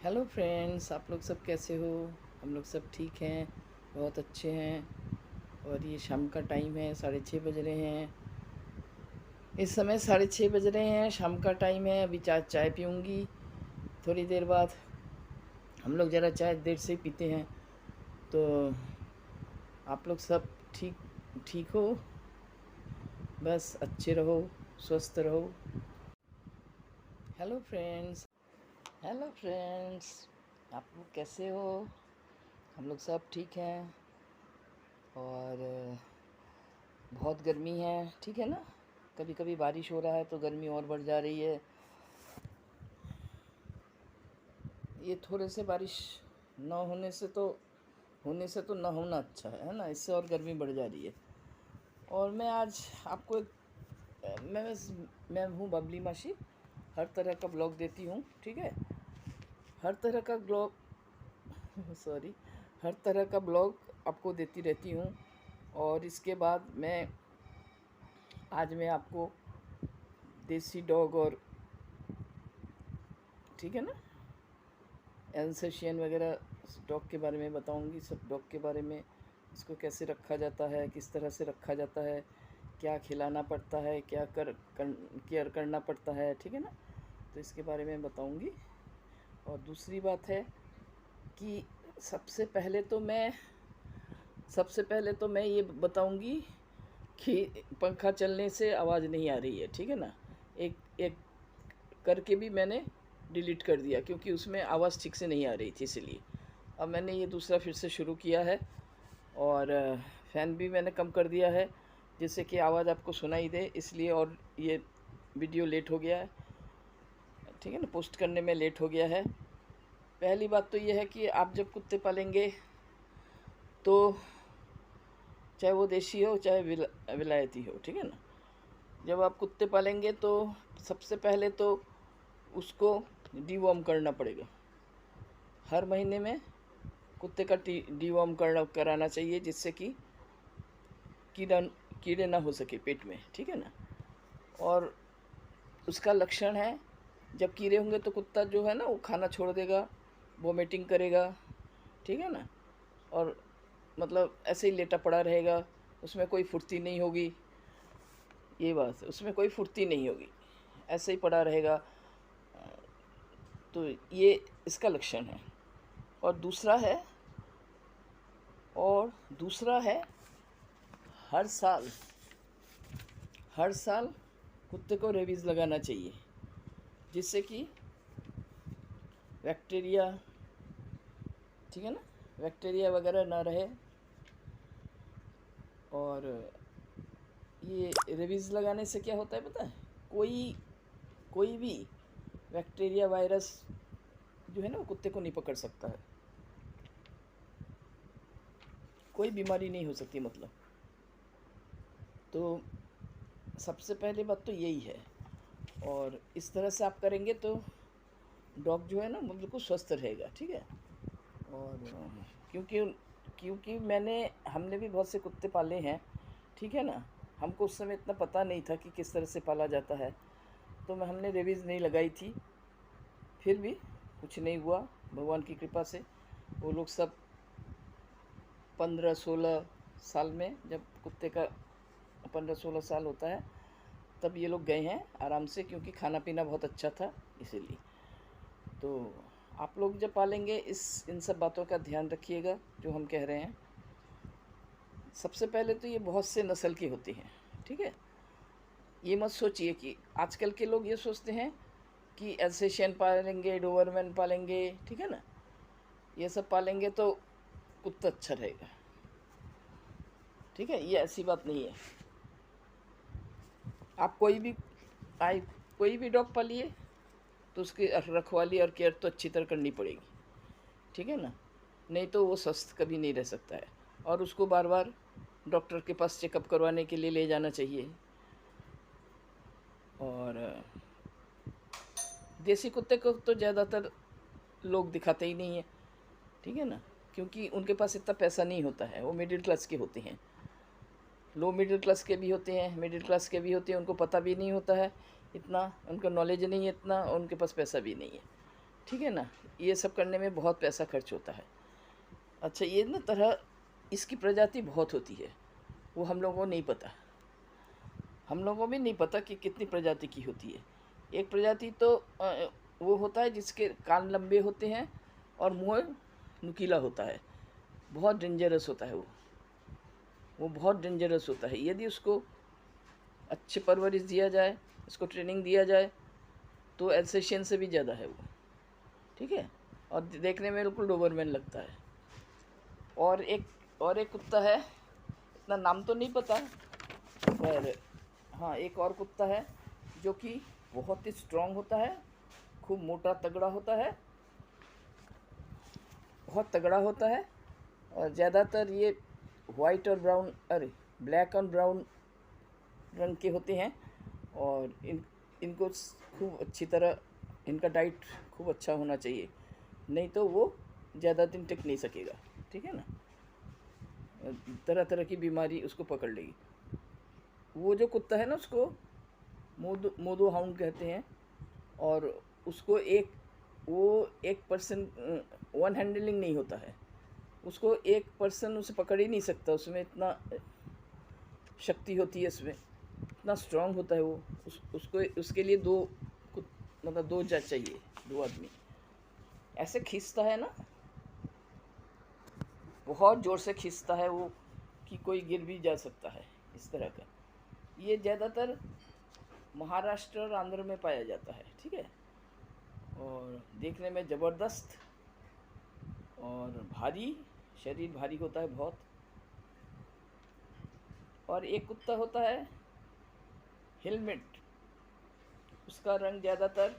Hello friends, आप लोग सब कैसे हो। हम लोग सब ठीक हैं, बहुत अच्छे हैं। और ये शाम का टाइम है, 6:30 बज रहे हैं। इस समय 6:30 बज रहे हैं, शाम का टाइम है। अभी चाय चाय पीऊँगी थोड़ी देर बाद। हम लोग ज़रा चाय देर से ही पीते हैं। तो आप लोग सब ठीक ठीक हो, बस अच्छे रहो, स्वस्थ रहो। हेलो फ्रेंड्स, हेलो फ्रेंड्स, आप लोग कैसे हो। हम लोग सब ठीक हैं। और बहुत गर्मी है, ठीक है ना। कभी कभी बारिश हो रहा है तो गर्मी और बढ़ जा रही है। ये थोड़े से बारिश ना होने से तो ना होना अच्छा है ना। इससे और गर्मी बढ़ जा रही है। और मैं आज आपको मैं हूँ बबली मासी। हर तरह का ब्लॉग देती हूँ, ठीक है। हर तरह का ब्लॉग सॉरी हर तरह का ब्लॉग आपको देती रहती हूँ। और इसके बाद आज मैं आपको देसी डॉग और, ठीक है ना, एल्सेशियन वगैरह डॉग के बारे में बताऊंगी। सब डॉग के बारे में, इसको कैसे रखा जाता है, किस तरह से रखा जाता है, क्या खिलाना पड़ता है, क्या केयर करना पड़ता है, ठीक है ना। तो इसके बारे में बताऊंगी। और दूसरी बात है कि सबसे पहले तो मैं ये बताऊंगी कि पंखा चलने से आवाज़ नहीं आ रही है, ठीक है ना। एक एक करके भी मैंने डिलीट कर दिया क्योंकि उसमें आवाज़ ठीक से नहीं आ रही थी, इसलिए अब मैंने ये दूसरा फिर से शुरू किया है। और फ़ैन भी मैंने कम कर दिया है जिससे कि आवाज़ आपको सुनाई दे, इसलिए। और ये वीडियो लेट हो गया है, ठीक है ना, पोस्ट करने में लेट हो गया है। पहली बात तो ये है कि आप जब कुत्ते पालेंगे तो चाहे वो देशी हो चाहे विलायती हो, ठीक है ना। जब आप कुत्ते पालेंगे तो सबसे पहले तो उसको डीवॉर्म करना पड़ेगा। हर महीने में कुत्ते का डीवॉर्म कराना चाहिए जिससे कि कीड़ा कीड़े ना हो सके पेट में, ठीक है ना। और उसका लक्षण है, जब कीड़े होंगे तो कुत्ता जो है ना वो खाना छोड़ देगा, वोमिटिंग करेगा, ठीक है ना। और मतलब ऐसे ही लेटा पड़ा रहेगा, उसमें कोई फुर्ती नहीं होगी। ये बात है, उसमें कोई फुर्ती नहीं होगी, ऐसे ही पड़ा रहेगा। तो ये इसका लक्षण है। और दूसरा है हर साल कुत्ते को रेबीज़ लगाना चाहिए जिससे कि बैक्टीरिया, ठीक है ना, बैक्टीरिया वगैरह ना रहे। और ये रेबीज़ लगाने से क्या होता है पता है, कोई भी बैक्टीरिया वायरस जो है ना वो कुत्ते को नहीं पकड़ सकता है। कोई बीमारी नहीं हो सकती मतलब। तो सबसे पहली बात तो यही है। और इस तरह से आप करेंगे तो डॉग जो है ना वो बिल्कुल स्वस्थ रहेगा, ठीक है। और क्योंकि क्योंकि हमने भी बहुत से कुत्ते पाले हैं, ठीक है ना। हमको उस समय इतना पता नहीं था कि किस तरह से पाला जाता है, तो हमने रेबीज़ नहीं लगाई थी। फिर भी कुछ नहीं हुआ, भगवान की कृपा से। वो लोग सब 15-16 साल में, जब कुत्ते का 15-16 साल होता है तब ये लोग गए हैं आराम से, क्योंकि खाना पीना बहुत अच्छा था इसीलिए। तो आप लोग जब पालेंगे इन सब बातों का ध्यान रखिएगा जो हम कह रहे हैं। सबसे पहले तो ये बहुत से नस्ल के होते हैं, ठीक है। ये मत सोचिए कि आजकल के लोग ये सोचते हैं कि एल्सेशियन पालेंगे, डोबरमैन पालेंगे, ठीक है ना, ये सब पालेंगे तो कुत्ता अच्छा रहेगा, ठीक है। ये ऐसी बात नहीं है। आप आई कोई भी डॉग पालिए तो उसकी रखवाली और केयर तो अच्छी तरह करनी पड़ेगी, ठीक है ना। नहीं तो वो स्वस्थ कभी नहीं रह सकता है। और उसको बार बार डॉक्टर के पास चेकअप करवाने के लिए ले जाना चाहिए। और देसी कुत्ते को तो ज़्यादातर लोग दिखाते ही नहीं है, ठीक है ना, क्योंकि उनके पास इतना पैसा नहीं होता है। वो मिडिल क्लास के होते हैं, लो मिडिल क्लास के भी होते हैं, मिडिल क्लास के भी होते हैं। उनको पता भी नहीं होता है इतना, उनका नॉलेज नहीं है इतना, और उनके पास पैसा भी नहीं है। ठीक है ना। ये सब करने में बहुत पैसा खर्च होता है। अच्छा, ये ना तरह इसकी प्रजाति बहुत होती है, वो हम लोगों को नहीं पता। हम लोगों को भी नहीं पता कि कितनी प्रजाति की होती है। एक प्रजाति तो वो होता है जिसके कान लंबे होते हैं और मुंह नुकीला होता है। बहुत डेंजरस होता है वो बहुत डेंजरस होता है। यदि उसको अच्छे परवरिश दिया जाए, उसको ट्रेनिंग दिया जाए, तो एल्सेशियन से भी ज़्यादा है वो, ठीक है। और देखने में बिल्कुल डोबरमैन लगता है। और एक कुत्ता है, इतना नाम तो नहीं पता, पर हाँ, एक और कुत्ता है जो कि बहुत ही स्ट्रांग होता है, खूब मोटा तगड़ा होता है, बहुत तगड़ा होता है। और ज़्यादातर ये वाइट और ब्राउन, अरे ब्लैक और ब्राउन रंग के होते हैं। और इनको खूब अच्छी तरह, इनका डाइट खूब अच्छा होना चाहिए, नहीं तो वो ज़्यादा दिन टिक नहीं सकेगा, ठीक है ना। तरह तरह की बीमारी उसको पकड़ लेगी। वो जो कुत्ता है ना, उसको मोदो हाउंड कहते हैं। और उसको वो एक पर्सन वन हैंडलिंग नहीं होता है, उसको एक पर्सन उसे पकड़ ही नहीं सकता, उसमें इतना शक्ति होती है, इसमें इतना स्ट्रांग होता है वो। उसको उसके लिए मतलब दो जज चाहिए, दो आदमी। ऐसे खींचता है ना, बहुत ज़ोर से खींचता है वो कि कोई गिर भी जा सकता है, इस तरह का। ये ज़्यादातर महाराष्ट्र और आंध्र में पाया जाता है, ठीक है। और देखने में ज़बरदस्त और भारी, शरीर भारी होता है बहुत। और एक कुत्ता होता है हेलमेट, उसका रंग ज़्यादातर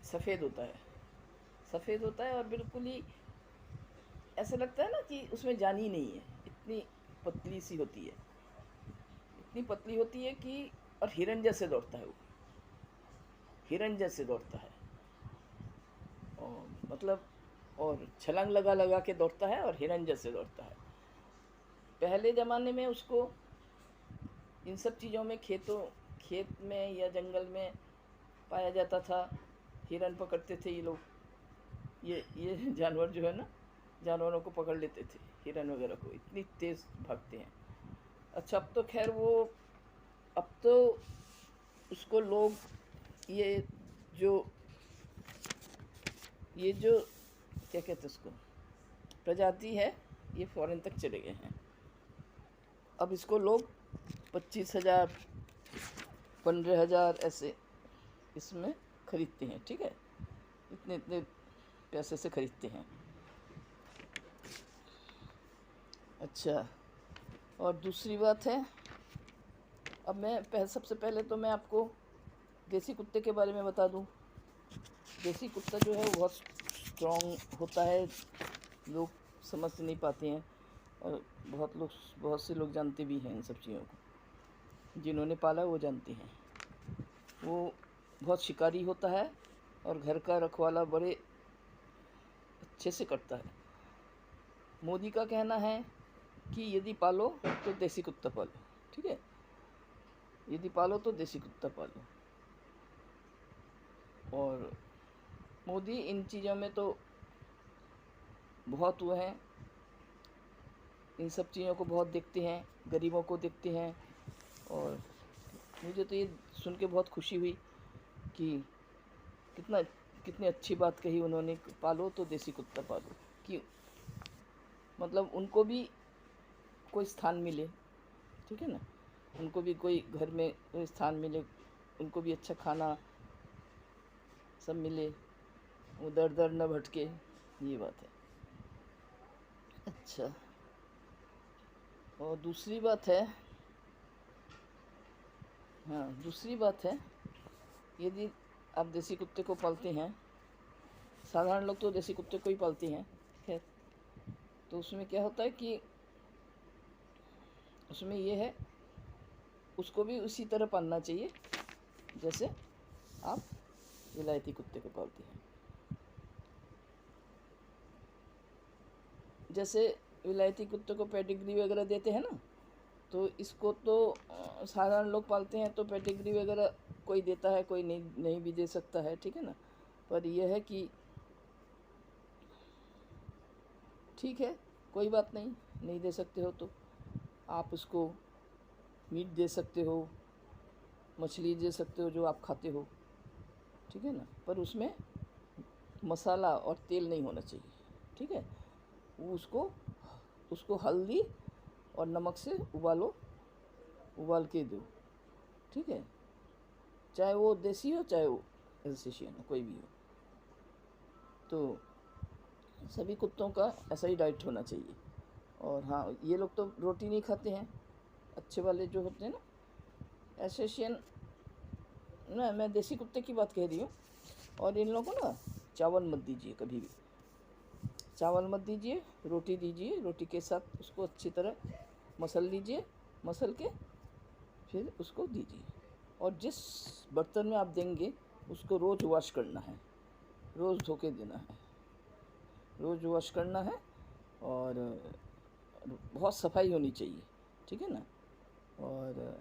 सफ़ेद होता है, सफ़ेद होता है। और बिल्कुल ही ऐसा लगता है ना कि उसमें जान ही नहीं है, इतनी पतली सी होती है, इतनी पतली होती है कि, और हिरन जैसे दौड़ता है वो, हिरन जैसे दौड़ता है। और मतलब, और छलांग लगा लगा के दौड़ता है और हिरन जैसे दौड़ता है। पहले ज़माने में उसको इन सब चीज़ों में खेत में या जंगल में पाया जाता था। हिरन पकड़ते थे ये लोग, ये जानवर जो है ना, जानवरों को पकड़ लेते थे, हिरन वगैरह को, इतनी तेज़ भागते हैं। अच्छा, अब तो खैर वो, अब तो उसको लोग, ये जो ये जो क्या कहते हैं उसको, प्रजाति है, ये फॉरेन तक चले गए हैं। अब इसको लोग 25,000 15,000 ऐसे इसमें ख़रीदते हैं, ठीक है। इतने इतने पैसे से ख़रीदते हैं। अच्छा, और दूसरी बात है, अब सबसे पहले तो मैं आपको देसी कुत्ते के बारे में बता दूं। देसी कुत्ता जो है वो बहुत स्ट्रॉन्ग होता है, लोग समझ नहीं पाते हैं। और बहुत से लोग जानते भी हैं इन सब चीज़ों को, जिन्होंने पाला वो जानते हैं। वो बहुत शिकारी होता है और घर का रखवाला बड़े अच्छे से करता है। मोदी का कहना है कि यदि पालो तो देसी कुत्ता पालो, ठीक है। यदि पालो तो देसी कुत्ता पालो। और मोदी इन चीज़ों में तो बहुत वो हैं, इन सब चीज़ों को बहुत देखते हैं, गरीबों को देखते हैं। और मुझे तो ये सुन के बहुत खुशी हुई कि कितना कितनी अच्छी बात कही उन्होंने, पालो तो देसी कुत्ता पालो, कि मतलब उनको भी कोई स्थान मिले, ठीक है ना। उनको भी कोई घर में कोई स्थान मिले, उनको भी अच्छा खाना सब मिले, वो दर दर न भटके, ये बात है। अच्छा, और दूसरी बात है, हाँ दूसरी बात है, यदि आप देसी कुत्ते को पालते हैं, साधारण लोग तो देसी कुत्ते को ही पालते हैं, खैर, तो उसमें क्या होता है कि उसमें ये है, उसको भी उसी तरह पालना चाहिए जैसे आप विलायती कुत्ते को पालते हैं। जैसे विलायती कुत्ते को पेडिग्री वगैरह देते हैं ना, तो इसको तो साधारण लोग पालते हैं तो पेडिग्री वगैरह कोई देता है, कोई नहीं भी दे सकता है, ठीक है ना। पर यह है कि ठीक है, कोई बात नहीं दे सकते हो तो आप उसको मीट दे सकते हो, मछली दे सकते हो जो आप खाते हो, ठीक है ना। पर उसमें मसाला और तेल नहीं होना चाहिए, ठीक है। वो उसको हल्दी और नमक से उबाल के दो, ठीक है। चाहे वो देसी हो चाहे वो एल्सेशियन हो, कोई भी हो। तो सभी कुत्तों का ऐसा ही डाइट होना चाहिए। और हाँ, ये लोग तो रोटी नहीं खाते हैं, अच्छे वाले जो होते हैं ना एल्सेशियन ना, मैं देसी कुत्ते की बात कह रही हूँ। और इन लोगों को ना चावल मत दीजिए, कभी भी चावल मत दीजिए, रोटी दीजिए। रोटी के साथ उसको अच्छी तरह मसल लीजिए, मसल के फिर उसको दीजिए। और जिस बर्तन में आप देंगे उसको रोज़ वॉश करना है, रोज़ धो के देना है, रोज़ वॉश करना है। और बहुत सफाई होनी चाहिए, ठीक है ना। और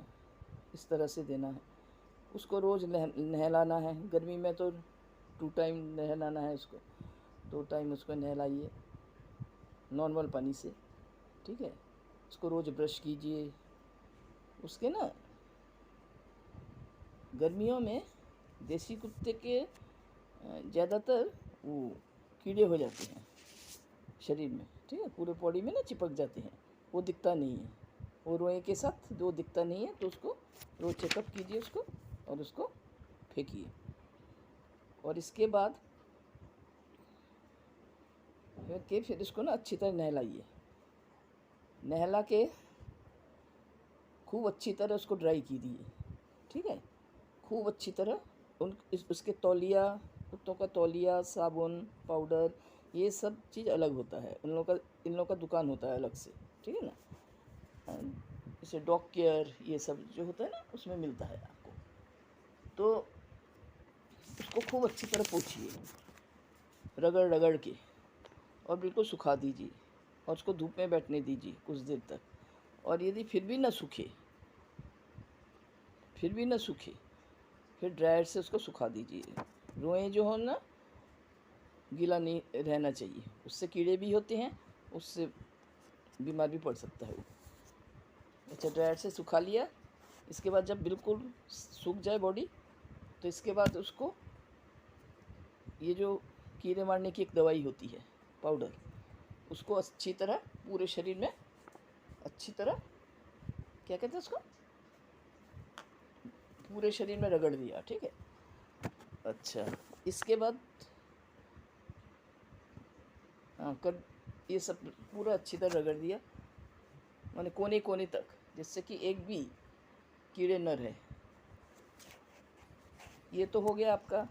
इस तरह से देना है उसको। रोज़ नहलाना है, गर्मी में तो 2 टाइम नहलाना है उसको, 2 टाइम उसको नहलाइए नॉर्मल पानी से, ठीक है। उसको रोज़ ब्रश कीजिए। उसके ना गर्मियों में देसी कुत्ते के ज़्यादातर वो कीड़े हो जाते हैं शरीर में, ठीक है, पूरे बॉडी में ना चिपक जाते हैं, वो दिखता नहीं है, वो रोए के साथ जो दिखता नहीं है। तो उसको रोज़ चेकअप कीजिए उसको और उसको फेंकिए। और इसके बाद फिर इसको ना अच्छी तरह नहलाइए, नहला के खूब अच्छी तरह उसको ड्राई कीजिए, ठीक है। खूब अच्छी तरह उसके तौलिया, कुत्तों का तौलिया, साबुन, पाउडर, ये सब चीज़ अलग होता है। इन लोगों का दुकान होता है अलग से, ठीक है ना। जैसे डॉग केयर ये सब जो होता है ना उसमें मिलता है आपको। तो उसको खूब अच्छी तरह पोंछिए, रगड़ रगड़ के, और बिल्कुल सुखा दीजिए। और उसको धूप में बैठने दीजिए कुछ देर तक। और यदि फिर भी ना सूखे, फिर ड्रायर से उसको सुखा दीजिए। रोएं जो हो ना गीला नहीं रहना चाहिए, उससे कीड़े भी होते हैं, उससे बीमार भी पड़ सकता है वो। अच्छा, ड्रायर से सुखा लिया। इसके बाद जब बिल्कुल सूख जाए बॉडी, तो इसके बाद उसको ये जो कीड़े मारने की एक दवाई होती है पाउडर, उसको अच्छी तरह पूरे शरीर में अच्छी तरह, क्या कहते हैं उसको, पूरे शरीर में रगड़ दिया, ठीक है। अच्छा, इसके बाद कर ये सब पूरा अच्छी तरह रगड़ दिया, माने कोने कोने तक, जिससे कि एक भी कीड़े न रहे। ये तो हो गया आपका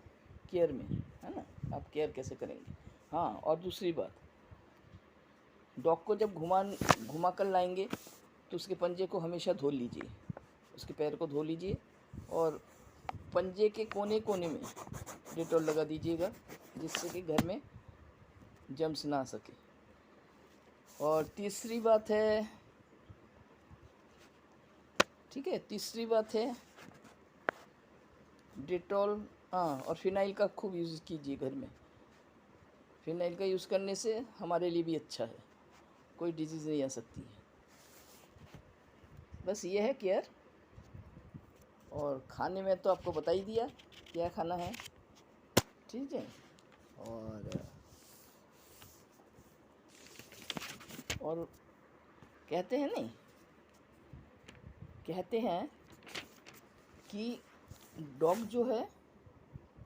केयर में, है ना, आप केयर कैसे करेंगे। हाँ, और दूसरी बात, डॉग को जब घुमा कर लाएंगे तो उसके पंजे को हमेशा धो लीजिए, उसके पैर को धो लीजिए। और पंजे के कोने कोने में डेटॉल लगा दीजिएगा, जिससे कि घर में जम्स ना आ सके। और तीसरी बात है, ठीक है, तीसरी बात है डेटॉल, हाँ, और फिनाइल का खूब यूज़ कीजिए घर में। फिनाइल का यूज़ करने से हमारे लिए भी अच्छा है, कोई डिजीज़ नहीं आ सकती है। बस ये है केयर। और खाने में तो आपको बता ही दिया क्या खाना है, ठीक है। और कहते हैं नहीं, कहते हैं कि डॉग जो है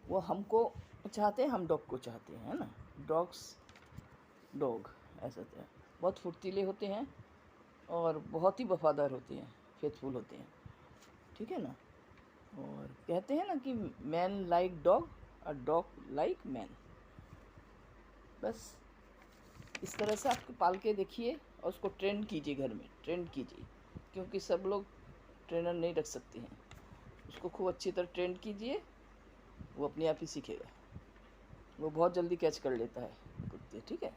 वो हमको चाहते हैं, हम डॉग को चाहते हैं, है ना। डॉग ऐसा तो है, बहुत फुर्तीले होते हैं और बहुत ही वफादार होते हैं, फेथफुल होते हैं, ठीक है ना। और कहते हैं ना कि मैन लाइक डॉग और डॉग लाइक मैन। बस इस तरह से आप पाल के देखिए और उसको ट्रेंड कीजिए, घर में ट्रेंड कीजिए, क्योंकि सब लोग ट्रेनर नहीं रख सकते हैं। उसको खूब अच्छी तरह ट्रेंड कीजिए, वो अपने आप ही सीखेगा, वो बहुत जल्दी कैच कर लेता है कुत्ते, ठीक है।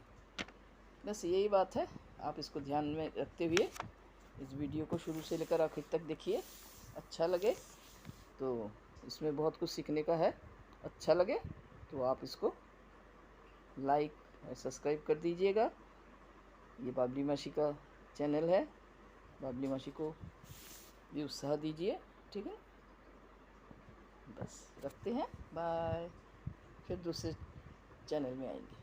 बस यही बात है, आप इसको ध्यान में रखते हुए इस वीडियो को शुरू से लेकर आखिर तक देखिए। अच्छा लगे तो इसमें बहुत कुछ सीखने का है। अच्छा लगे तो आप इसको लाइक और सब्सक्राइब कर दीजिएगा। ये बाबली मासी का चैनल है, बाबली मासी को भी उत्साह दीजिए। ठीक है, बस रखते हैं, बाय। फिर दूसरे चैनल में आएंगे।